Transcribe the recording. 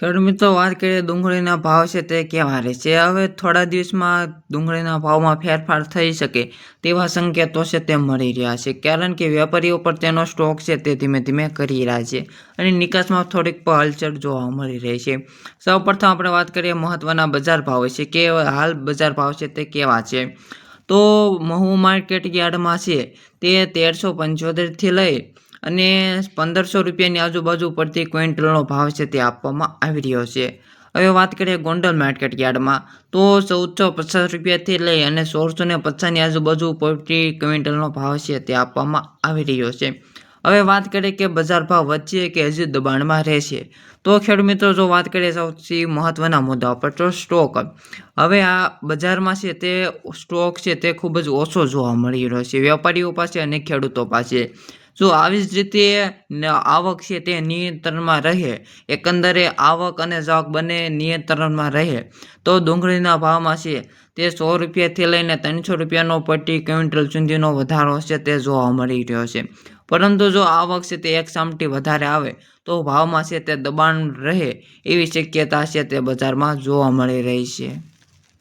ખેડૂત મિત્રો, વાત કરીએ ડુંગળીના ભાવ છે તે કેવા રહેશે. હવે થોડા દિવસમાં ડુંગળીના ભાવમાં ફેરફાર થઈ શકે તેવા સંકેતો છે તે મળી રહ્યા છે, કારણ કે વેપારીઓ પર તેનો સ્ટોક છે તે ધીમે ધીમે કરી રહ્યા છે અને નિકાસમાં થોડીક હલચલ જોવા મળી રહી છે. સૌપ્રથમ આપણે વાત કરીએ મહત્વના બજાર ભાવ છે કે હાલ બજાર ભાવ છે તે કેવા છે. તો મહુ માર્કેટ યાર્ડમાં છે તે 1375થી લઈ અને 1500 રૂપિયાની આજુબાજુ પ્રતિ ક્વિન્ટલનો ભાવ છે તે આપવામાં આવી રહ્યો છે. હવે વાત કરીએ ગોંડલ માર્કેટ યાર્ડમાં, તો 1450 રૂપિયાથી લઈ અને 1650ની આજુબાજુ પ્રતિ ક્વિન્ટલનો ભાવ છે તે આપવામાં આવી રહ્યો છે. હવે વાત કરીએ કે બજાર ભાવ વચ્ચે કે હજી દબાણમાં રહેશે. તો ખેડૂત મિત્રો, જો વાત કરીએ સૌથી મહત્વના મુદ્દા પર, તો સ્ટોક. હવે આ બજારમાં છે તે સ્ટોક છે તે ખૂબ જ ઓછો જોવા મળી રહ્યો છે વેપારીઓ પાસે અને ખેડૂતો પાસે. જો આવી જ રીતે આવક છે તે નિયંત્રણમાં રહે, એકંદરે આવક અને જાવક બંને નિયંત્રણમાં રહે, તો ડુંગળીના ભાવમાં છે તે 100 રૂપિયાથી લઈને 300 રૂપિયાનો પ્રતિ ક્વિન્ટલ સુધીનો વધારો છે તે જોવા મળી રહ્યો છે. પરંતુ જો આવક છે તે એકસામટી વધારે આવે તો ભાવમાં છે તે દબાણ રહે એવી શક્યતા છે તે બજારમાં જોવા મળી રહી છે.